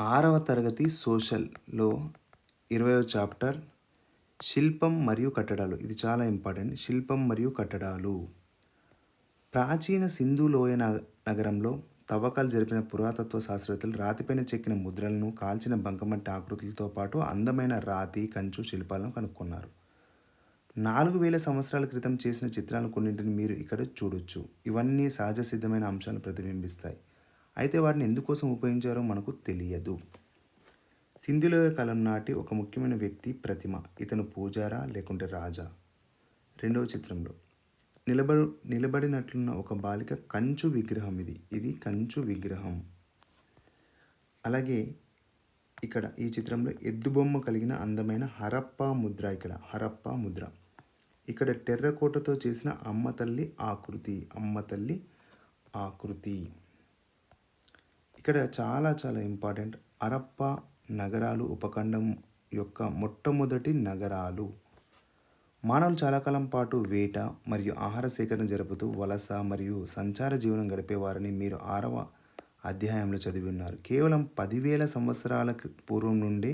6వ తరగతి సోషల్‌లో 20వ చాప్టర్ శిల్పం మరియు కట్టడాలు. ఇది చాలా ఇంపార్టెంట్. శిల్పం మరియు కట్టడాలు. ప్రాచీన సింధు లోయ నగరంలో తవ్వకాలు జరిపిన పురాతత్వ శాస్త్రవేత్తలు రాతిపైన చెక్కిన ముద్రలను, కాల్చిన బంకమట్టి ఆకృతులతో పాటు అందమైన రాతి, కంచు శిల్పాలను కనుక్కున్నారు. 4000 సంవత్సరాల క్రితం చేసిన చిత్రాలను కొన్నింటిని మీరు ఇక్కడ చూడొచ్చు. ఇవన్నీ సహజ సిద్ధమైన అంశాలను ప్రతిబింబిస్తాయి. అయితే వాటిని ఎందుకోసం ఉపయోగించారో మనకు తెలియదు. సింధులోయ కాలం నాటి ఒక ముఖ్యమైన వ్యక్తి ప్రతిమ. ఇతను పూజారా లేకుంటే రాజా? రెండవ చిత్రంలో నిలబడినట్లున్న ఒక బాలిక కంచు విగ్రహం. ఇది కంచు విగ్రహం. అలాగే ఇక్కడ ఈ చిత్రంలో ఎద్దుబొమ్మ కలిగిన అందమైన హరప్పా ముద్ర. హరప్పా ముద్ర. ఇక్కడ టెర్రకోటతో చేసిన అమ్మ తల్లి ఆకృతి. ఇక్కడ చాలా ఇంపార్టెంట్. హరప్పా నగరాలు ఉపఖండం యొక్క మొట్టమొదటి నగరాలు. మానవులు చాలా కాలం పాటు వేట మరియు ఆహార సేకరణ జరుపుతూ వలస మరియు సంచార జీవనం గడిపేవారని మీరు 6వ అధ్యాయంలో చదివి ఉన్నారు. కేవలం 10,000 సంవత్సరాల పూర్వం నుండే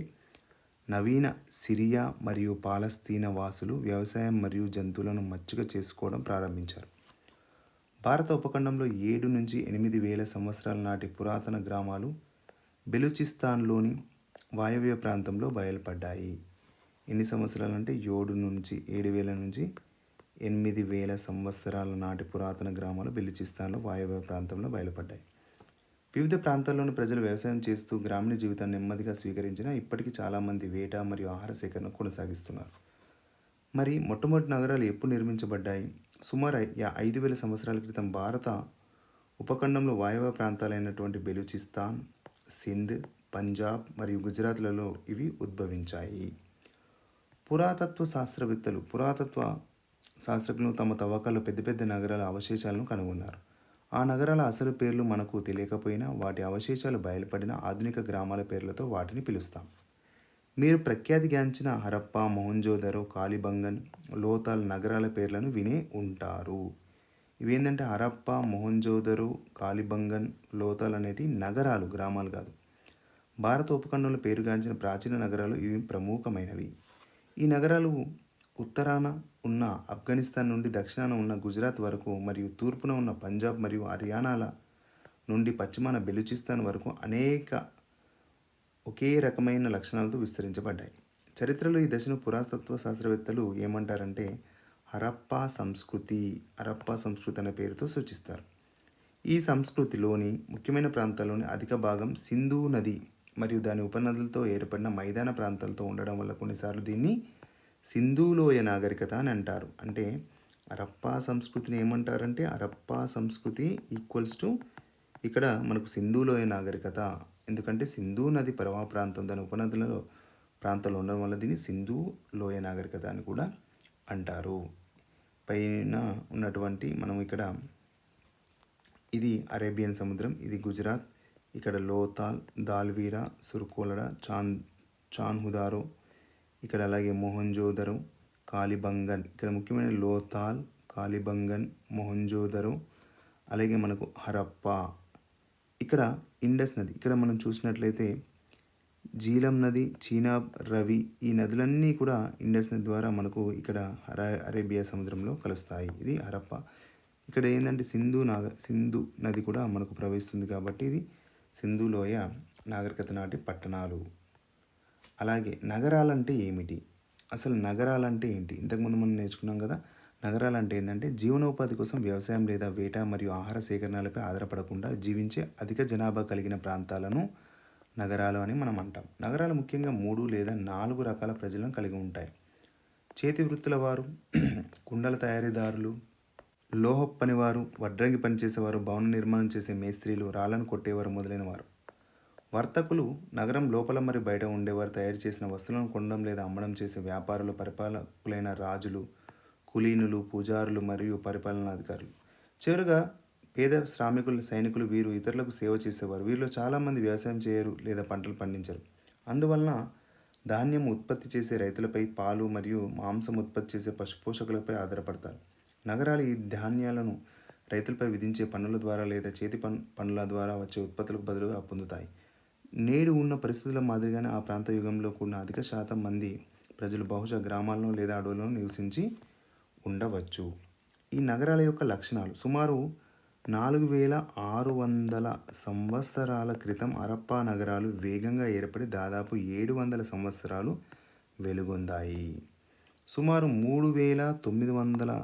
నవీన సిరియా మరియు పాలస్తీనా వాసులు వ్యవసాయం మరియు జంతువులను మచ్చిక చేసుకోవడం ప్రారంభించారు. భారత ఉపఖండంలో 7 నుంచి 8,000 సంవత్సరాల నాటి పురాతన గ్రామాలు బెలూచిస్తాన్లోని వాయవ్య ప్రాంతంలో బయలుపడ్డాయి. ఎన్ని సంవత్సరాలు అంటే 7,000 నుంచి 8,000 సంవత్సరాల నాటి పురాతన గ్రామాలు బెలూచిస్తాన్లో వాయవ్య ప్రాంతంలో బయలుపడ్డాయి. వివిధ ప్రాంతాల్లోని ప్రజలు వ్యవసాయం చేస్తూ గ్రామీణ జీవితాన్ని నెమ్మదిగా స్వీకరించిన ఇప్పటికీ చాలామంది వేట మరియు ఆహార సేకరణ కొనసాగిస్తున్నారు. మరి మొట్టమొదటి నగరాలు ఎప్పుడు నిర్మించబడ్డాయి? సుమారు 5,000 సంవత్సరాల క్రితం భారత ఉపఖండంలో వాయవ్య ప్రాంతాలైనటువంటి బెలూచిస్తాన్, సింధ్, పంజాబ్ మరియు గుజరాత్లలో ఇవి ఉద్భవించాయి. పురాతత్వ శాస్త్రజ్ఞులు తమ తవ్వకాల్లో పెద్ద నగరాల అవశేషాలను కనుగొన్నారు. ఆ నగరాల అసలు పేర్లు మనకు తెలియకపోయినా వాటి అవశేషాలు బయలుపడిన ఆధునిక గ్రామాల పేర్లతో వాటిని పిలుస్తాం. మీరు ప్రఖ్యాతిగాంచిన హరప్పా, మొహంజోదరో, కాలిబంగన్, లోతాల్ నగరాల పేర్లను వినే ఉంటారు. ఇవేంటంటే హరప్పా, మొహంజోదరో, కాలిబంగన్, లోతాల్ అనేటి నగరాలు, గ్రామాలు కాదు. భారత ఉపఖండంలో పేరుగాంచిన ప్రాచీన నగరాలు ఇవి ప్రముఖమైనవి. ఈ నగరాలు ఉత్తరాన ఉన్న ఆఫ్ఘనిస్తాన్ నుండి దక్షిణాన ఉన్న గుజరాత్ వరకు మరియు తూర్పున ఉన్న పంజాబ్ మరియు హర్యానాల నుండి పశ్చిమాన బెలూచిస్తాన్ వరకు ఒకే రకమైన లక్షణాలతో విస్తరించబడ్డాయి. చరిత్రలో ఈ దశను పురాతత్వ శాస్త్రవేత్తలు ఏమంటారంటే హరప్పా సంస్కృతి అనే పేరుతో సూచిస్తారు. ఈ సంస్కృతిలోని ముఖ్యమైన ప్రాంతాల్లోని అధిక భాగం సింధు నది మరియు దాని ఉపనదులతో ఏర్పడిన మైదాన ప్రాంతాలతో ఉండడం వల్ల కొన్నిసార్లు దీన్ని సింధులోయ నాగరికత అని అంటారు. అంటే హరప్పా సంస్కృతిని ఏమంటారంటే హరప్పా సంస్కృతి ఈక్వల్స్ టు ఇక్కడ మనకు సింధులోయ నాగరికత. ఎందుకంటే సింధు నది ప్రవాహ ప్రాంతం దాని ఉపనదులలో ప్రాంతాల్లో ఉండడం వల్ల దీన్ని సింధు లోయ నాగరికత అని కూడా అంటారు. పైన ఉన్నటువంటి మనం ఇక్కడ ఇది అరేబియన్ సముద్రం, ఇది గుజరాత్, ఇక్కడ లోతాల్, దాల్వీరా, సుర్కోలడా, చాన్హుదారో, ఇక్కడ అలాగే మొహంజోదరో, కాలిబంగన్. ఇక్కడ ముఖ్యమైన లోతాల్, కాలిబంగన్, మొహంజోదరో, అలాగే మనకు హరప్పా. ఇక్కడ ఇండస్ నది, ఇక్కడ మనం చూసినట్లయితే జీలం నది, చీనాబ్, రవి, ఈ నదులన్నీ కూడా ఇండస్ నది ద్వారా మనకు ఇక్కడ అరేబియా సముద్రంలో కలుస్తాయి. ఇది హరప్పా. ఇక్కడ ఏంటంటే సింధు నది కూడా మనకు ప్రవహిస్తుంది కాబట్టి ఇది సింధులోయ నాగరికత నాటి పట్టణాలు. అలాగే నగరాలంటే ఏమిటి? అసలు నగరాలంటే ఏంటి? ఇంతకుముందు మనం నేర్చుకున్నాం కదా. నగరాలంటే ఏంటంటే జీవనోపాధి కోసం వ్యవసాయం లేదా వేట మరియు ఆహార సేకరణలపై ఆధారపడకుండా జీవించే అధిక జనాభా కలిగిన ప్రాంతాలను నగరాలు అని మనం అంటాం. నగరాలు ముఖ్యంగా 3 లేదా 4 రకాల ప్రజలను కలిగి ఉంటాయి. చేతి వృత్తుల వారు, కుండల తయారీదారులు, లోహ పనివారు, వడ్రంగి పనిచేసేవారు, భవన నిర్మాణం చేసే మేస్త్రీలు, రాళ్లను కొట్టేవారు మొదలైన వారు. వర్తకులు నగరం లోపల మరియు బయట ఉండేవారు, తయారు చేసిన వస్తువులను కొనడం లేదా అమ్మడం చేసే వ్యాపారులు, పరిపాలకులైన రాజులు, కులీనులు, పూజారులు మరియు పరిపాలనాధికారులు. చివరిగా పేద శ్రామికులు, సైనికులు. వీరు ఇతరులకు సేవ చేసేవారు. వీరిలో చాలామంది వ్యవసాయం చేయరు లేదా పంటలు పండించరు. అందువలన ధాన్యం ఉత్పత్తి చేసే రైతులపై, పాలు మరియు మాంసం ఉత్పత్తి చేసే పశుపోషకులపై ఆధారపడతారు. నగరాలు ఈ ధాన్యాలను రైతులపై విధించే పన్నుల ద్వారా లేదా చేతి పన్నుల ద్వారా వచ్చే ఉత్పత్తులకు బదులుగా పొందుతాయి. నేడు ఉన్న పరిస్థితుల మాదిరిగానే ఆ ప్రాంత యుగంలో కూడిన అధిక శాతం మంది ప్రజలు బహుశా గ్రామాల్లో లేదా అడవుల్లో నివసించి ఉండవచ్చు. ఈ నగరాల యొక్క లక్షణాలు సుమారు 4600 సంవత్సరాల క్రితం హరప్పా నగరాలు వేగంగా ఏర్పడి దాదాపు 700 సంవత్సరాలు వెలుగొందాయి. సుమారు 3900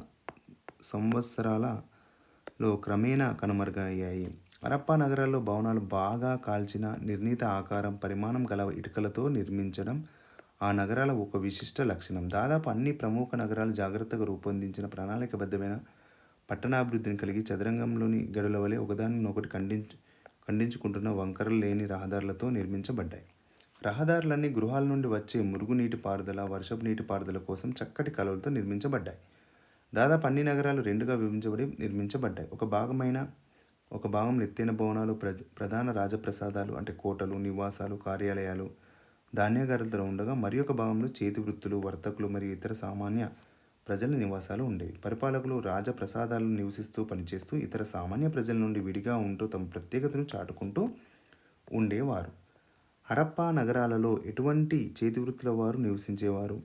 సంవత్సరాలలో క్రమేణా కనుమరుగయ్యాయి. హరప్పా నగరాల్లో భవనాలు బాగా కాల్చిన నిర్ణీత ఆకారం, పరిమాణం గల ఇటుకలతో నిర్మించడం ఆ నగరాల ఒక విశిష్ట లక్షణం. దాదాపు అన్ని ప్రముఖ నగరాలు జాగ్రత్తగా రూపొందించిన ప్రణాళికబద్ధమైన పట్టణాభివృద్ధిని కలిగి చదరంగంలోని గడుల వలె ఒకదానినొకటి ఖండించుకుంటున్న వంకరలు లేని రహదారులతో నిర్మించబడ్డాయి. రహదారులన్నీ గృహాల నుండి వచ్చే మురుగునీటి పారుదల, వర్షపు నీటి పారుదల కోసం చక్కటి కాలువలతో నిర్మించబడ్డాయి. దాదాపు అన్ని నగరాలు రెండుగా విభజించబడి నిర్మించబడ్డాయి. ఒక భాగంలో ఎత్తైన భవనాలు, ప్రధాన రాజప్రసాదాలు అంటే కోటలు, నివాసాలు, కార్యాలయాలు, ధాన్యాగారాలతో ఉండగా మరి ఒక భాగంలో చేతి వృత్తులు, వర్తకులు మరియు ఇతర సామాన్య ప్రజల నివాసాలు ఉండేవి. పరిపాలకులు రాజప్రసాదాలను నివసిస్తూ పనిచేస్తూ ఇతర సామాన్య ప్రజల నుండి విడిగా ఉంటూ తమ ప్రత్యేకతను చాటుకుంటూ ఉండేవారు. హరప్పా నగరాలలో ఎటువంటి చేతి వృత్తుల వారు నివసించేవారు.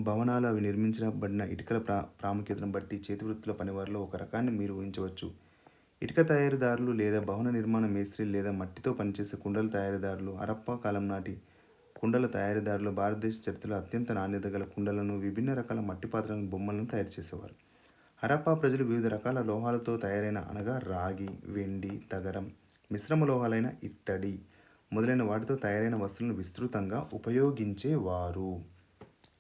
భవనాలు అవి నిర్మించబడిన ఇటుకల ప్రాముఖ్యతను బట్టి చేతి వృత్తుల పనివారిలో ఒక రకాన్ని మీరు ఊహించవచ్చు. ఇటుక తయారీదారులు లేదా భవన నిర్మాణ మేస్త్రీలు లేదా మట్టితో పనిచేసే కుండల తయారీదారులు. హరప్పా కాలం నాటి కుండల తయారీదారులు భారతదేశ చరిత్రలో అత్యంత నాణ్యత గల కుండలను, విభిన్న రకాల మట్టి పాత్రలను, బొమ్మలను తయారు చేసేవారు. హరప్పా ప్రజలు వివిధ రకాల లోహాలతో తయారైన అనగా రాగి, వెండి, తగరం, మిశ్రమ లోహాలైన ఇత్తడి మొదలైన వాటితో తయారైన వస్తువులను విస్తృతంగా ఉపయోగించేవారు.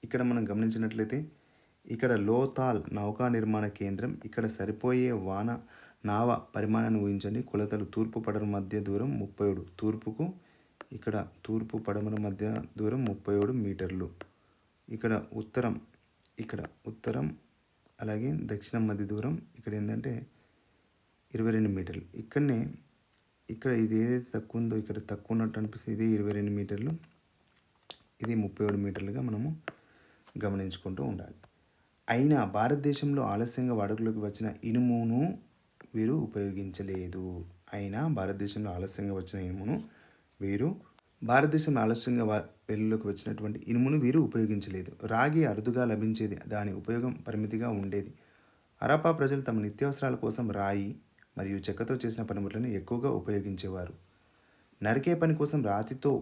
ఇక్కడ మనం గమనించినట్లయితే ఇక్కడ లోతాల్ నౌకా నిర్మాణ కేంద్రం. ఇక్కడ సరిపోయే నావ పరిమాణాన్ని ఊహించండి. కొలతలు తూర్పు పడమర మధ్య దూరం 37, ఇక్కడ తూర్పు పడమర మధ్య దూరం 37 మీటర్లు. ఇక్కడ ఉత్తరం అలాగే దక్షిణం మధ్య దూరం ఇక్కడ ఏంటంటే 22 మీటర్లు. ఇక్కడ ఇది ఏదైతే తక్కువ ఉందో ఇక్కడ తక్కువ ఉన్నట్టు అనిపిస్తుంది. ఇది 22 మీటర్లు, ఇది 37 మీటర్లుగా మనము గమనించుకుంటూ ఉండాలి. అయినా భారతదేశంలో ఆలస్యంగా వాడుకలోకి వచ్చిన ఇనుమును వీరు ఉపయోగించలేదు. వెలుగులోకి వచ్చినటువంటి ఇనుమును వీరు ఉపయోగించలేదు. రాగి అరుదుగా లభించేది, దాని ఉపయోగం పరిమితిగా ఉండేది. హరప్పా ప్రజలు తమ నిత్యావసరాల కోసం రాయి మరియు చెక్కతో చేసిన పనిముట్లను ఎక్కువగా ఉపయోగించేవారు. నరికే పని కోసం రాతితో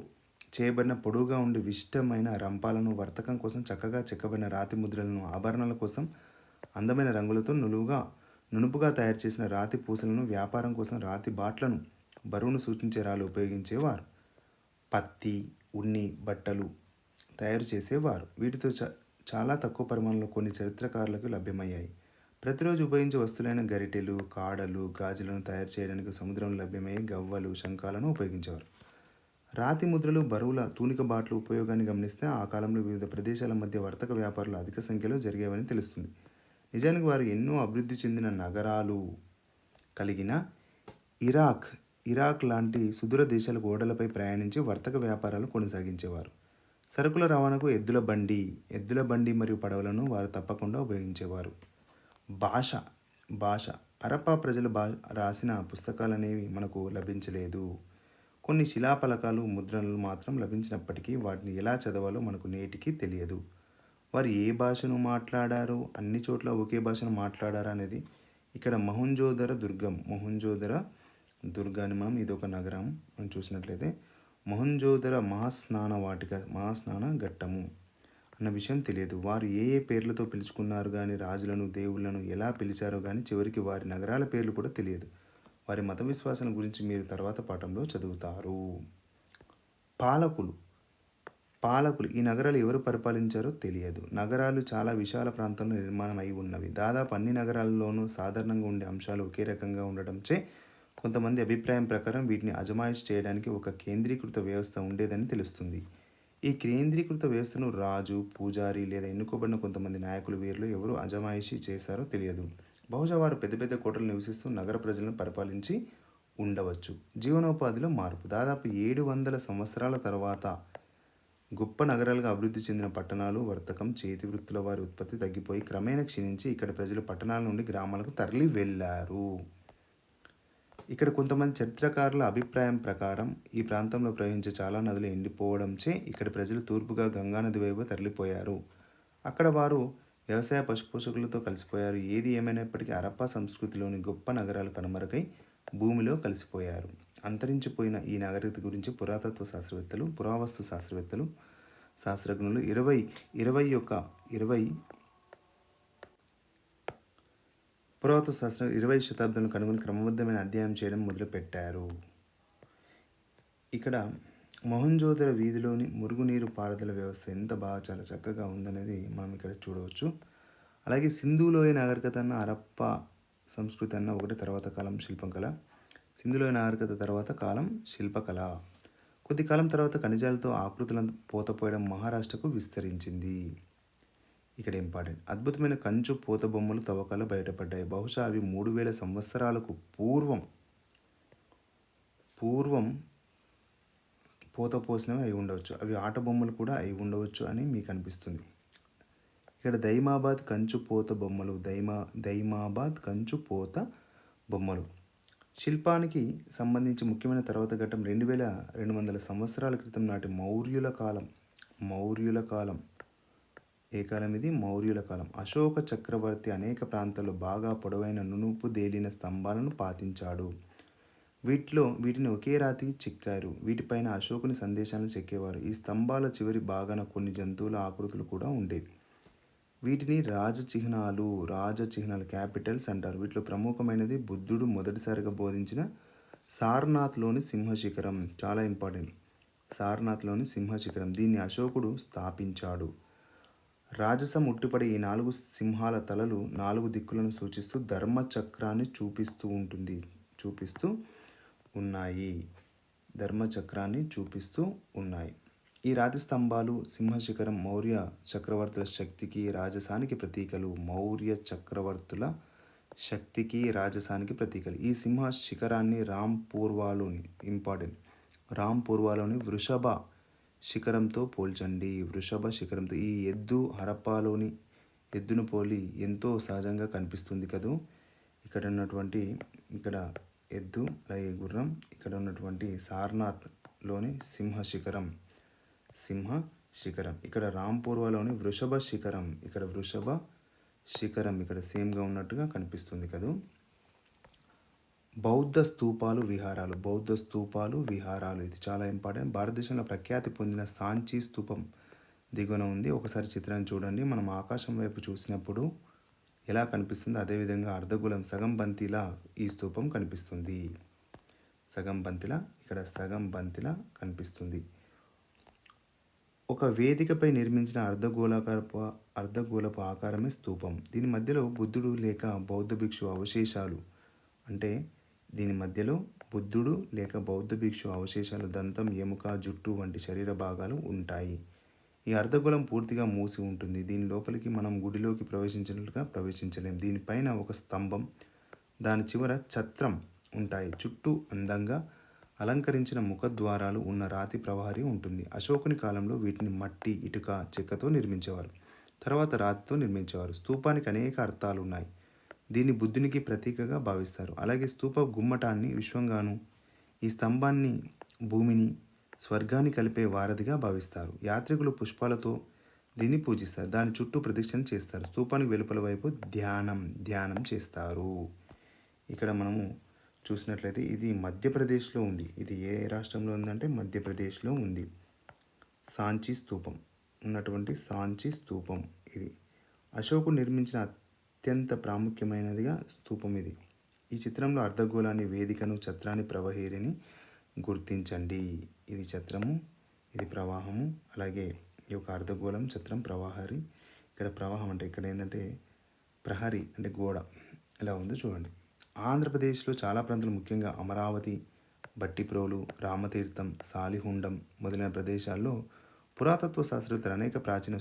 చేయబడిన పొడవుగా ఉండి విశిష్టమైన రంపాలను, వర్తకం కోసం చక్కగా చెక్కబడిన రాతి ముద్రలను, ఆభరణాల కోసం అందమైన రంగులతో నునుపుగా తయారు చేసిన రాతి పూసలను, వ్యాపారం కోసం రాతి బాట్లను, బరువును సూచించే రాళ్ళు ఉపయోగించేవారు. పత్తి, ఉన్ని, బట్టలు తయారు చేసేవారు. వీటితో చాలా తక్కువ పరిమాణంలో కొన్ని చరిత్రకారులకు లభ్యమయ్యాయి. ప్రతిరోజు ఉపయోగించే వస్తువులైన గరిటెలు, కాడలు, గాజులను తయారు చేయడానికి సముద్రంలో లభ్యమయ్యే గవ్వలు, శంఖాలను ఉపయోగించేవారు. రాతి ముద్రలు, బరువుల తూనిక బాట్లు ఉపయోగాన్ని గమనిస్తే ఆ కాలంలో వివిధ ప్రదేశాల మధ్య వర్తక వ్యాపారాలు అధిక సంఖ్యలో జరిగేవని తెలుస్తుంది. నిజానికి వారు ఎన్నో అభివృద్ధి చెందిన నగరాలు కలిగిన ఇరాక్ లాంటి సుదూర దేశాల ఓడలపై ప్రయాణించి వర్తక వ్యాపారాలు కొనసాగించేవారు. సరుకుల రవాణాకు ఎద్దుల బండి మరియు పడవలను వారు తప్పకుండా ఉపయోగించేవారు. భాష హరప్పా ప్రజలు రాసిన పుస్తకాలనేవి మనకు లభించలేదు. కొన్ని శిలాఫలకాలు, ముద్రణలు మాత్రం లభించినప్పటికీ వాటిని ఎలా చదవాలో మనకు నేటికి తెలియదు. వారు ఏ భాషను మాట్లాడారు, అన్ని చోట్ల ఒకే భాషను మాట్లాడారా అనేది ఇక్కడ మొహంజోదర దుర్గాన్ని మనం ఇది ఒక నగరం మనం చూసినట్లయితే మొహంజోదర మహాస్నాన ఘట్టము అన్న విషయం తెలియదు. వారు ఏ పేర్లతో పిలుచుకున్నారు కానీ, రాజులను, దేవుళ్లను ఎలా పిలిచారో కానీ చివరికి వారి నగరాల పేర్లు కూడా తెలియదు. వారి మత విశ్వాసాల గురించి మీరు తర్వాత పాఠంలో చదువుతారు. పాలకులు ఈ నగరాలు ఎవరు పరిపాలించారో తెలియదు. నగరాలు చాలా విశాల ప్రాంతంలో నిర్మాణం అయి ఉన్నవి. దాదాపు అన్ని నగరాల్లోనూ సాధారణంగా ఉండే అంశాలు ఒకే రకంగా ఉండడంచే కొంతమంది అభిప్రాయం ప్రకారం వీటిని అజమాయిషీ చేయడానికి ఒక కేంద్రీకృత వ్యవస్థ ఉండేదని తెలుస్తుంది. ఈ కేంద్రీకృత వ్యవస్థను రాజు, పూజారి లేదా ఎన్నుకోబడిన కొంతమంది నాయకులు వీరిలో ఎవరు అజమాయిషీ చేశారో తెలియదు. బహుశా వారు పెద్ద పెద్ద కోటలు నివసిస్తూ నగర ప్రజలను పరిపాలించి ఉండవచ్చు. జీవనోపాధిలో మార్పు దాదాపు 700 సంవత్సరాల తర్వాత గొప్ప నగరాలుగా అభివృద్ధి చెందిన పట్టణాలు, వర్తకం, చేతి వృత్తుల వారి ఉత్పత్తి తగ్గిపోయి క్రమేణా క్షీణించి ఇక్కడ ప్రజలు పట్టణాల నుండి గ్రామాలకు తరలి వెళ్ళారు. ఇక్కడ కొంతమంది చరిత్రకారుల అభిప్రాయం ప్రకారం ఈ ప్రాంతంలో ప్రవహించే చాలా నదులు ఎండిపోవడంచే ఇక్కడి ప్రజలు తూర్పుగా గంగానది వైపు తరలిపోయారు. అక్కడ వారు వ్యవసాయ పశుపోషకులతో కలిసిపోయారు. ఏది ఏమైనప్పటికీ హరప్పా సంస్కృతిలోని గొప్ప నగరాలు కనుమరుగై భూమిలో కలిసిపోయారు. అంతరించిపోయిన ఈ నాగరికత గురించి పురాతత్వ శాస్త్రవేత్తలు, పురావస్తు శాస్త్రవేత్తలు, శాస్త్రజ్ఞులు 20 శతాబ్దంలో కనుగొని క్రమబద్ధమైన అధ్యయనం చేయడం మొదలుపెట్టారు. ఇక్కడ మొహంజోదర వీధిలోని మురుగునీరు పారుదల వ్యవస్థ ఎంత బాగా చాలా చక్కగా ఉందనేది మనం ఇక్కడ చూడవచ్చు. అలాగే సింధులోయ నాగరికత అన్న హరప్పా సంస్కృతి అన్న ఒకటి, తర్వాత కాలం శిల్పకళ. సింధులోయ నాగరికత తర్వాత కాలం శిల్పకళ. కొద్ది కాలం తర్వాత ఖనిజాలతో ఆకృతులను పోతపోయడం మహారాష్ట్రకు విస్తరించింది. ఇక్కడ ఇంపార్టెంట్, అద్భుతమైన కంచు పోత బొమ్మలు తవ్వకాలు బయటపడ్డాయి. బహుశా అవి 3000 సంవత్సరాలకు పూర్వం పోత పోసినవి అయి ఉండవచ్చు. అవి ఆట బొమ్మలు కూడా అయి ఉండవచ్చు అని మీకు అనిపిస్తుంది. ఇక్కడ దైమాబాద్ కంచు పోత బొమ్మలు, దైమాబాద్ కంచు పోత బొమ్మలు. శిల్పానికి సంబంధించి ముఖ్యమైన తర్వాత ఘట్టం 2200 సంవత్సరాల క్రితం నాటి మౌర్యుల కాలం. ఏ కాలం ఇది? మౌర్యుల కాలం. అశోక చక్రవర్తి అనేక ప్రాంతాల్లో బాగా పొడవైన నునుపు దేలిన స్తంభాలను పాతించాడు. వీటిని ఒకే రాతికి చెక్కారు. వీటిపైన అశోకుని సందేశాలను చెక్కేవారు. ఈ స్తంభాల చివరి భాగాన కొన్ని జంతువుల ఆకృతులు కూడా ఉండేవి. వీటిని రాజచిహ్నాలు క్యాపిటల్స్ అంటారు. వీటిలో ప్రముఖమైనది బుద్ధుడు మొదటిసారిగా బోధించిన సారనాథ్లోని సింహశిఖరం. చాలా ఇంపార్టెంట్, సారనాథ్లోని సింహశిఖరం. దీన్ని అశోకుడు స్థాపించాడు. రాజసం ఉట్టిపడే ఈ 4 సింహాల తలలు 4 దిక్కులను సూచిస్తూ ధర్మచక్రాన్ని చూపిస్తూ ఉన్నాయి. ఈ రాతి స్తంభాలు, సింహశిఖరం మౌర్య చక్రవర్తుల శక్తికి, రాజసానికి ప్రతీకలు. ఈ సింహ శిఖరాన్ని రాంపూర్వాలోని వృషభ శిఖరంతో పోల్చండి. ఈ హరప్పాలోని ఎద్దును పోలి ఎంతో సహజంగా కనిపిస్తుంది కదూ. ఇక్కడ ఎద్దు అలాగే గుర్రం, ఇక్కడ ఉన్నటువంటి సారనాథ్లోని సింహ శిఖరం, ఇక్కడ రాంపూర్వాలోని వృషభ శిఖరం, ఇక్కడ సేమ్గా ఉన్నట్టుగా కనిపిస్తుంది కదూ. బౌద్ధ స్తూపాలు, విహారాలు. ఇది చాలా ఇంపార్టెంట్. భారతదేశంలో ప్రఖ్యాతి పొందిన సాంచి స్తూపం దిగువన ఉంది. ఒకసారి చిత్రాన్ని చూడండి. మనం ఆకాశం వైపు చూసినప్పుడు ఎలా కనిపిస్తుందో అదేవిధంగా అర్ధగోళం సగం బంతిలా ఈ స్తూపం కనిపిస్తుంది. సగం బంతిలా కనిపిస్తుంది. ఒక వేదికపై నిర్మించిన అర్ధగోళపు ఆకారమే స్తూపం. దీని మధ్యలో బుద్ధుడు లేక బౌద్ధ భిక్షు అవశేషాలు, దంతం, ఎముక, జుట్టు వంటి శరీర భాగాలు ఉంటాయి. ఈ అర్ధగోళం పూర్తిగా మూసి ఉంటుంది. దీని లోపలికి మనం గుడిలోకి ప్రవేశించినట్లుగా ప్రవేశించలేం. దీనిపైన ఒక స్తంభం, దాని చివర ఛత్రం ఉంటాయి. చుట్టూ అందంగా అలంకరించిన ముఖద్వారాలు ఉన్న రాతి ప్రహరీ ఉంటుంది. అశోకుని కాలంలో వీటిని మట్టి, ఇటుక, చెక్కతో నిర్మించేవారు. తర్వాత రాతితో నిర్మించేవారు. స్తూపానికి అనేక అర్థాలు ఉన్నాయి. దీన్ని బుద్ధునికి ప్రతీకగా భావిస్తారు. అలాగే స్తూప గుమ్మటాన్ని విశ్వంగాను, ఈ స్తంభాన్ని భూమిని, స్వర్గాన్ని కలిపే వారధిగా భావిస్తారు. యాత్రికులు పుష్పాలతో దీన్ని పూజిస్తారు. దాని చుట్టూ ప్రదక్షిణ చేస్తారు. స్తూపానికి వెలుపల వైపు ధ్యానం చేస్తారు. ఇక్కడ మనము చూసినట్లయితే ఇది మధ్యప్రదేశ్లో ఉంది. ఇది ఏ రాష్ట్రంలో ఉందంటే మధ్యప్రదేశ్లో ఉంది. సాంచి స్తూపం ఇది అశోకుడు నిర్మించిన అత్యంత ప్రాముఖ్యమైనదిగా స్తూపం ఇది. ఈ చిత్రంలో అర్ధగోళాన్ని, వేదికను, ఛత్రాన్ని, ప్రవహరీని గుర్తించండి. ఇది ఛత్రము, ఇది ప్రవాహము. అలాగే ఈ యొక్క అర్ధగోళం, ఛత్రం, ప్రవాహరి. ఇక్కడ ప్రవాహం అంటే ఇక్కడ ఏంటంటే ప్రహరీ అంటే గోడ ఎలా ఉందో చూడండి. ఆంధ్రప్రదేశ్లో చాలా ప్రాంతాలు, ముఖ్యంగా అమరావతి, బట్టిప్రోలు, రామతీర్థం, సాలిహుండం మొదలైన ప్రదేశాల్లో పురాతత్వ శాస్త్రవేత్తలు అనేక ప్రాచీన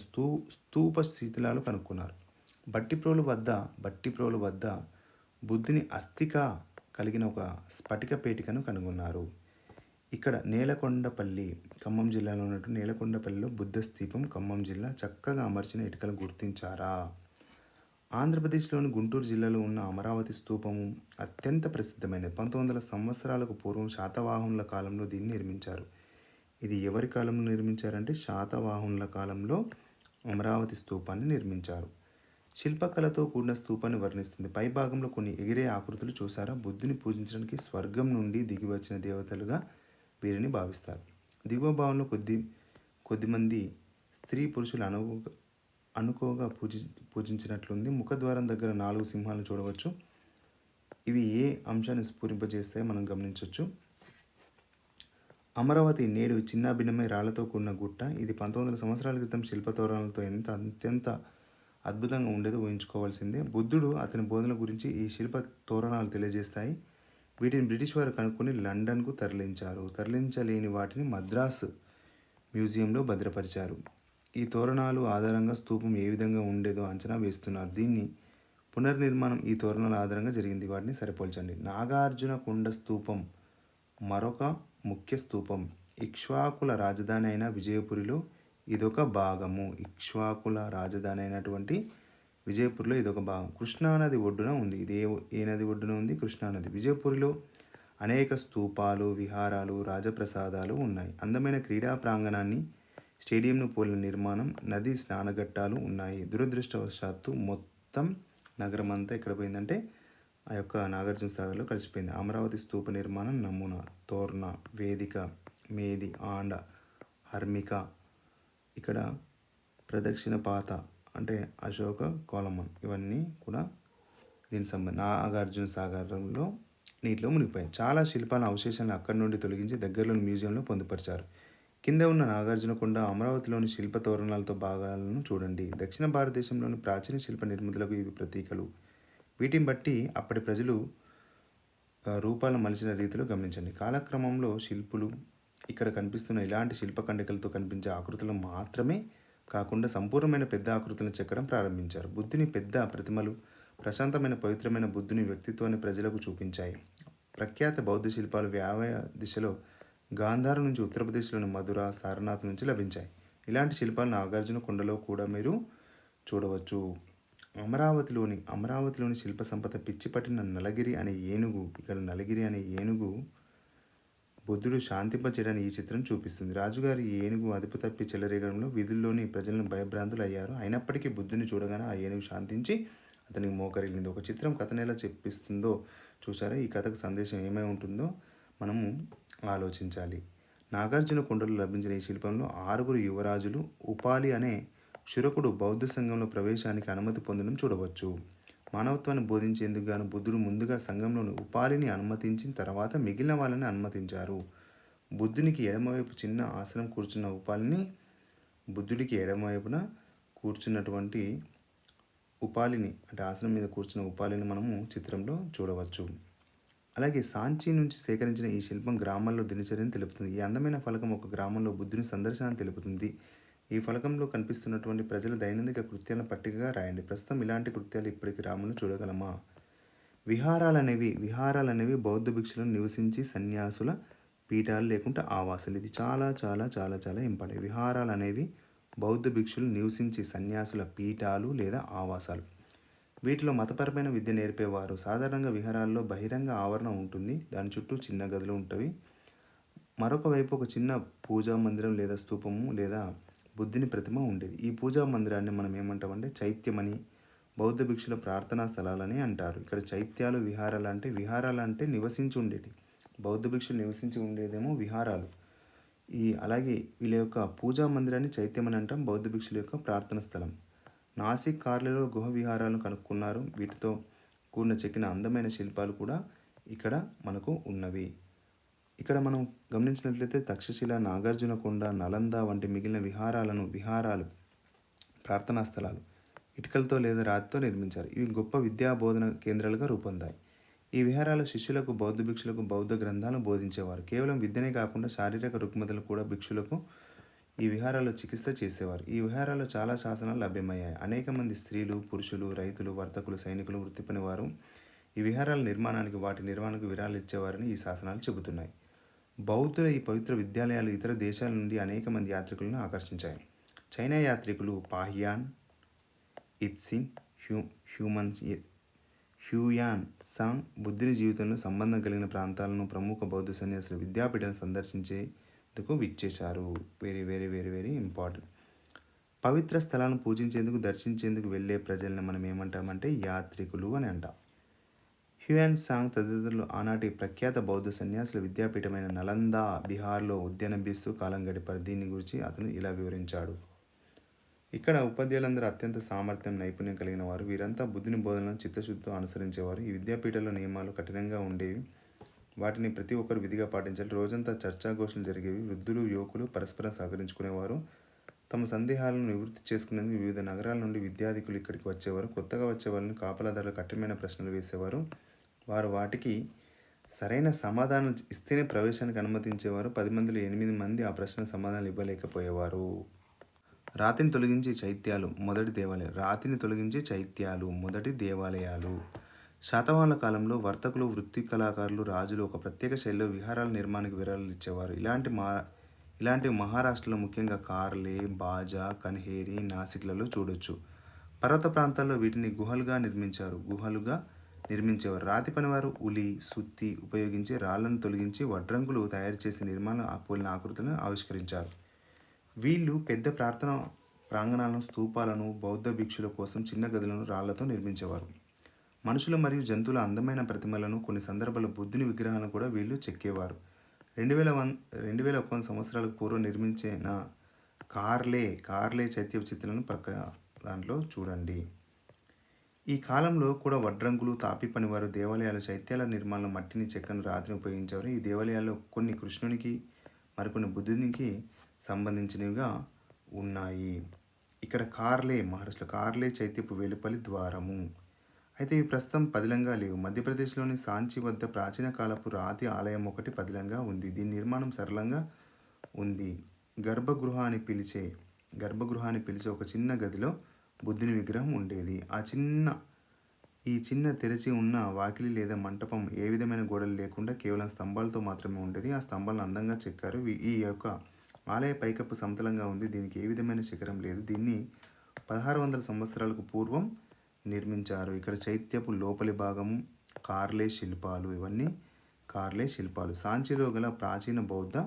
స్తూప శిథిలాలు కనుక్కున్నారు. బట్టిప్రోలు వద్ద బుద్ధుని అస్థిక కలిగిన ఒక స్ఫటిక పేటికను కనుగొన్నారు. ఇక్కడ నేలకొండపల్లి, ఖమ్మం జిల్లాలో ఉన్నటువంటి నేలకొండపల్లిలో బుద్ధ స్తూపం, ఖమ్మం జిల్లా, చక్కగా అమర్చిన ఇటుకలు గుర్తించారా. ఆంధ్రప్రదేశ్లోని గుంటూరు జిల్లాలో ఉన్న అమరావతి స్తూపము అత్యంత ప్రసిద్ధమైనది. 1900 సంవత్సరాలకు పూర్వం శాతవాహనుల కాలంలో దీన్ని నిర్మించారు. ఇది ఎవరి కాలంలో నిర్మించారంటే శాతవాహనుల కాలంలో అమరావతి స్తూపాన్ని నిర్మించారు. శిల్పకళతో కూడిన స్తూపాన్ని వర్ణిస్తుంది. పైభాగంలో కొన్ని ఎగిరే ఆకృతులు చూసారా? బుద్ధుని పూజించడానికి స్వర్గం నుండి దిగి వచ్చిన దేవతలుగా వీరిని భావిస్తారు. దిగువ భావంలో కొద్దిమంది స్త్రీ పురుషులు అనుకోగా పూజించినట్లుంది. ముఖద్వారం దగ్గర 4 సింహాలను చూడవచ్చు. ఇవి ఏ అంశాన్ని స్ఫురింపజేస్తాయో మనం గమనించవచ్చు. అమరావతి నేడు చిన్నాభిన్నమై రాళ్లతో కూడిన గుట్ట. ఇది 1900 సంవత్సరాల క్రితం శిల్పతోరణాలతో అత్యంత అద్భుతంగా ఉండేది ఊహించుకోవాల్సిందే. బుద్ధుడు అతని బోధనల గురించి ఈ శిల్ప తోరణాలు తెలియజేస్తాయి. వీటిని బ్రిటిష్ వారు కనుక్కొని లండన్కు తరలించారు. తరలించలేని వాటిని మద్రాసు మ్యూజియంలో భద్రపరిచారు. ఈ తోరణాలు ఆధారంగా స్తూపం ఏ విధంగా ఉండేదో అంచనా వేస్తున్నారు. దీన్ని పునర్నిర్మాణం ఈ తోరణాల ఆధారంగా జరిగింది. వాటిని సరిపోల్చండి. నాగార్జున కొండ స్తూపం మరొక ముఖ్య స్తూపం. ఇక్ష్వాకుల రాజధాని అయిన విజయపురిలో ఇదొక భాగము. ఇక్ష్వాకుల రాజధాని అయినటువంటి విజయపూర్లో ఇదొక భాగం. కృష్ణానది ఒడ్డున ఉంది. ఇది ఏ నది ఒడ్డున ఉంది? కృష్ణానది. విజయపూరిలో అనేక స్తూపాలు, విహారాలు, రాజప్రసాదాలు ఉన్నాయి. అందమైన క్రీడా ప్రాంగణాన్ని, స్టేడియంను పోలిన నిర్మాణం, నది స్నానఘట్టాలు ఉన్నాయి. దురదృష్టవశాత్తు మొత్తం నగరం అంతా ఎక్కడ పోయిందంటే ఆ యొక్క నాగార్జున సాగర్లో కలిసిపోయింది. అమరావతి స్తూప నిర్మాణం నమూనా: తోర్ణ, వేదిక, మేది, ఆండ, హర్మిక, ఇక్కడ ప్రదక్షిణ పాత అంటే అశోక కోలమన్, ఇవన్నీ కూడా దీనికి సంబంధించి నాగార్జున సాగరంలో నీటిలో మునిగిపోయాయి. చాలా శిల్పాల అవశేషాలను అక్కడి నుండి తొలగించి దగ్గరలోని మ్యూజియంలో పొందుపరిచారు. కింద ఉన్న నాగార్జునకొండ అమరావతిలోని శిల్ప తోరణాలతో భాగాలను చూడండి. దక్షిణ భారతదేశంలోని ప్రాచీన శిల్ప నిర్మితులకు ఇవి ప్రతీకలు. వీటిని బట్టి అప్పటి ప్రజలు రూపాలను మలిచిన రీతిలో గమనించండి. కాలక్రమంలో శిల్పులు ఇక్కడ కనిపిస్తున్న ఇలాంటి శిల్పఖండికలతో కనిపించే ఆకృతులను మాత్రమే కాకుండా సంపూర్ణమైన పెద్ద ఆకృతులను చెక్కడం ప్రారంభించారు. బుద్ధుని పెద్ద ప్రతిమలు ప్రశాంతమైన పవిత్రమైన బుద్ధుని వ్యక్తిత్వాన్ని ప్రజలకు చూపించాయి. ప్రఖ్యాత బౌద్ధ శిల్పాలు వ్యావయ దిశలో గాంధార నుంచి ఉత్తరప్రదేశ్లోని మధుర, సారనాథ్ నుంచి లభించాయి. ఇలాంటి శిల్పాలను నాగార్జున కొండలో కూడా మీరు చూడవచ్చు. అమరావతిలోని శిల్ప సంపద పిచ్చి పట్టిన నలగిరి అనే ఏనుగు, ఇక్కడ నలగిరి అనే ఏనుగు బుద్ధుడు శాంతింపచేయడానికి ఈ చిత్రం చూపిస్తుంది. రాజుగారి ఈ ఏనుగు అదుపు తప్పి చెలరేగడంలో వీధుల్లోని ప్రజలను భయభ్రాంతులు అయ్యారు. అయినప్పటికీ బుద్ధుని చూడగానే ఆ ఏనుగు శాంతించి అతనికి మోకరిల్లింది. ఒక చిత్రం కథను ఎలా చెప్పిస్తుందో చూసారా? ఈ కథకు సందేశం ఏమై ఉంటుందో మనము ఆలోచించాలి. నాగార్జున కొండలో లభించిన ఈ శిల్పంలో 6 యువరాజులు, ఉపాలి అనే క్షురకుడు బౌద్ధ సంఘంలో ప్రవేశానికి అనుమతి పొందడం చూడవచ్చు. మానవత్వాన్ని బోధించేందుకు గాను బుద్ధుడు ముందుగా సంఘంలోని ఉపాలిని అనుమతించిన తర్వాత మిగిలిన వాళ్ళని అనుమతించారు. బుద్ధునికి ఎడమవైపు చిన్న ఆసనం కూర్చున్న ఉపాలిని, బుద్ధుడికి ఎడమవైపున కూర్చున్నటువంటి ఉపాలిని అంటే ఆసనం మీద కూర్చున్న ఉపాలిని మనము చిత్రంలో చూడవచ్చు. అలాగే సాంచి నుంచి సేకరించిన ఈ శిల్పం గ్రామాల్లో దినచర్యను తెలుపుతుంది. ఈ అందమైన ఫలకం ఒక గ్రామంలో బుద్ధుని సందర్శనాన్ని తెలుపుతుంది. ఈ ఫలకంలో కనిపిస్తున్నటువంటి ప్రజల దైనందిక కృత్యాలను పట్టికగా రాయండి. ప్రస్తుతం ఇలాంటి కృత్యాలు ఇప్పటికి గ్రామంలో చూడగలమా? విహారాలనేవి బౌద్ధ భిక్షులను నివసించి సన్యాసుల పీఠాలు లేకుంటే ఆవాసాలు. ఇది చాలా చాలా చాలా చాలా ఇంపార్టెంట్. విహారాలు అనేవి బౌద్ధ భిక్షులు నివసించి సన్యాసుల పీఠాలు లేదా ఆవాసాలు. వీటిలో మతపరమైన విద్య నేర్పేవారు. సాధారణంగా విహారాల్లో బహిరంగ ఆవరణ ఉంటుంది. దాని చుట్టూ చిన్న గదులు ఉంటవి. మరొక వైపు ఒక చిన్న పూజా మందిరం లేదా స్తూపము లేదా బుద్ధుని ప్రతిమ ఉండేది. ఈ పూజా మందిరాన్ని మనం ఏమంటామంటే చైత్యమని, బౌద్ధ భిక్షుల ప్రార్థనా స్థలాలని అంటారు. ఇక్కడ చైత్యాలు, విహారాలు అంటే నివసించి ఉండేటి. బౌద్ధ భిక్షులు నివసించి ఉండేదేమో విహారాలు. అలాగే వీళ్ళ యొక్క పూజా మందిరాన్ని చైత్యమని అంటాం. బౌద్ధ భిక్షుల యొక్క ప్రార్థన స్థలం. నాసిక్, కార్లలో గుహ విహారాలను కనుక్కున్నారు. వీటితో కూడిన చెక్కిన అందమైన శిల్పాలు కూడా ఇక్కడ మనకు ఉన్నవి. ఇక్కడ మనం గమనించినట్లయితే తక్షశిల, నాగార్జునకొండ, నలంద వంటి మిగిలిన విహారాలు ప్రార్థనా స్థలాలు ఇటుకలతో లేదా రాతితో నిర్మించారు. ఇవి గొప్ప విద్యా బోధన కేంద్రాలుగా రూపొందాయి. ఈ విహారాల శిష్యులకు, బౌద్ధ భిక్షులకు బౌద్ధ గ్రంథాలను బోధించేవారు. కేవలం విద్యనే కాకుండా శారీరక రుగ్మతలు కూడా భిక్షులకు ఈ విహారాల్లో చికిత్స చేసేవారు. ఈ విహారాల్లో చాలా శాసనాలు లభ్యమయ్యాయి. అనేక మంది స్త్రీలు, పురుషులు, రైతులు, వర్తకులు, సైనికులు, వృత్తి పనివారు ఈ విహారాల నిర్మాణానికి, వాటి నిర్వహణకు విరాళాలు ఇచ్చేవారని ఈ శాసనాలు చెబుతున్నాయి. బౌద్ధుల ఈ పవిత్ర విద్యాలయాలు ఇతర దేశాల నుండి అనేక మంది యాత్రికులను ఆకర్షించాయి. చైనా యాత్రికులు పాహియాన్, ఇత్సింగ్, హ్యూమన్స్ హ్యూయాన్ సాంగ్ బుద్ధుని జీవితంలో సంబంధం కలిగిన ప్రాంతాలను ప్రముఖ బౌద్ధ సన్యాసుల విద్యాపీఠాన్ని సందర్శించేందుకు విచ్చేశారు. Very very very very important. పవిత్ర స్థలాలను పూజించేందుకు దర్శించేందుకు వెళ్ళే ప్రజల్ని మనం ఏమంటామంటే యాత్రికులు అని అంటాం. హ్యూయాన్ సాంగ్ తదితరులు ఆనాటి ప్రఖ్యాత బౌద్ధ సన్యాసుల విద్యాపీఠమైన నలంద బీహార్లో ఉద్యానభ్యస్తూ కాలం గడిపారు. దీని గురించి అతను ఇలా వివరించాడు. ఇక్కడ ఉపాధ్యాయులందరూ అత్యంత సామర్థ్యం నైపుణ్యం కలిగిన వారు. వీరంతా బుద్ధుని బోధనలను చిత్తశుద్ధితో అనుసరించేవారు. ఈ విద్యాపీఠంలో నియమాలు కఠినంగా ఉండేవి. వాటిని ప్రతి ఒక్కరు విధిగా పాటించాలి. రోజంతా చర్చాగోష్ఠులు జరిగేవి. వృద్ధులు యువకులు పరస్పరం సహకరించుకునేవారు. తమ సందేహాలను నివృత్తి చేసుకునేందుకు వివిధ నగరాల నుండి విద్యార్థికులు ఇక్కడికి వచ్చేవారు. కొత్తగా వచ్చే వాళ్ళని కాపలాదారులు కఠినమైన ప్రశ్నలు వేసేవారు. వారు వాటికి సరైన సమాధానం ఇస్తేనే ప్రవేశానికి అనుమతించేవారు. 10 మందిలో 8 మంది ఆ ప్రశ్న సమాధానాలు ఇవ్వలేకపోయేవారు. రాతిని తొలగించే చైత్యాలు మొదటి దేవాలయాలు. రాతిని తొలగించే చైత్యాలు మొదటి దేవాలయాలు. శాతవాహనుల కాలంలో వర్తకులు, వృత్తి కళాకారులు, రాజులు ఒక ప్రత్యేక శైలిలో విహారాల నిర్మాణానికి విరాళాలు ఇచ్చేవారు. ఇలాంటివి మహారాష్ట్రలో ముఖ్యంగా కార్లే, బాజా, కన్హేరి, నాసిక్లలో చూడొచ్చు. పర్వత ప్రాంతాల్లో వీటిని గుహలుగా నిర్మించేవారు. రాతి పనివారు ఉలి, సుత్తి ఉపయోగించి రాళ్లను తొలగించి వడ్రంగులు తయారు చేసే నిర్మాణ పోలిన ఆకృతులను ఆవిష్కరించారు. వీళ్ళు పెద్ద ప్రార్థన ప్రాంగణాలను, స్తూపాలను, బౌద్ధ భిక్షుల కోసం చిన్న గదులను రాళ్లతో నిర్మించేవారు. మనుషులు మరియు జంతువుల అందమైన ప్రతిమలను, కొన్ని సందర్భాల్లో బుద్ధుని విగ్రహాలను కూడా వీళ్ళు చెక్కేవారు. 2100 సంవత్సరాలకు పూర్వం నిర్మించిన కార్లే చైత్యపు చిత్రాలను పక్క దాంట్లో చూడండి. ఈ కాలంలో కూడా వడ్రంగులు, తాపి పనివారు దేవాలయాల చైత్యాల నిర్మాణంలో మట్టిని, చెక్కను, రాతిని ఉపయోగించారు. ఈ దేవాలయాల్లో కొన్ని కృష్ణునికి, మరికొన్ని బుద్ధునికి సంబంధించినవిగా ఉన్నాయి. ఇక్కడ మహారాష్ట్రలో కార్లే చైత్యపు వెలుపలి ద్వారము. అయితే ఇవి ప్రస్తుతం పదిలంగా లేవు. మధ్యప్రదేశ్లోని సాంచి వద్ద ప్రాచీన కాలపు రాతి ఆలయం ఒకటి పదిలంగా ఉంది. దీని నిర్మాణం సరళంగా ఉంది. గర్భగృహాన్ని పిలిచే ఒక చిన్న గదిలో బుద్ధుని విగ్రహం ఉండేది. ఈ చిన్న తెరిచి ఉన్న వాకిలి లేదా మంటపం ఏ విధమైన గోడలు లేకుండా కేవలం స్తంభాలతో మాత్రమే ఉండేది. ఆ స్తంభాలను అందంగా చెక్కారు. ఈ యొక్క ఆలయ పైకప్పు సమతలంగా ఉంది. దీనికి ఏ విధమైన శిఖరం లేదు. దీన్ని 1600 సంవత్సరాలకు పూర్వం నిర్మించారు. ఇక్కడ చైత్యపు లోపలి భాగము, కార్లే శిల్పాలు, ఇవన్నీ కార్లే శిల్పాలు. సాంచిలో గల ప్రాచీన బౌద్ధ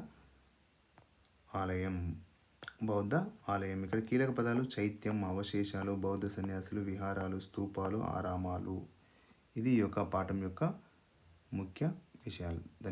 ఆలయం. ఇక్కడ కీలక పదాలు చైత్యం, అవశేషాలు, బౌద్ధ సన్యాసులు, విహారాలు, స్తూపాలు, ఆరామాలు. ఇది ఈ యొక్క పాఠం యొక్క ముఖ్య విషయాలు.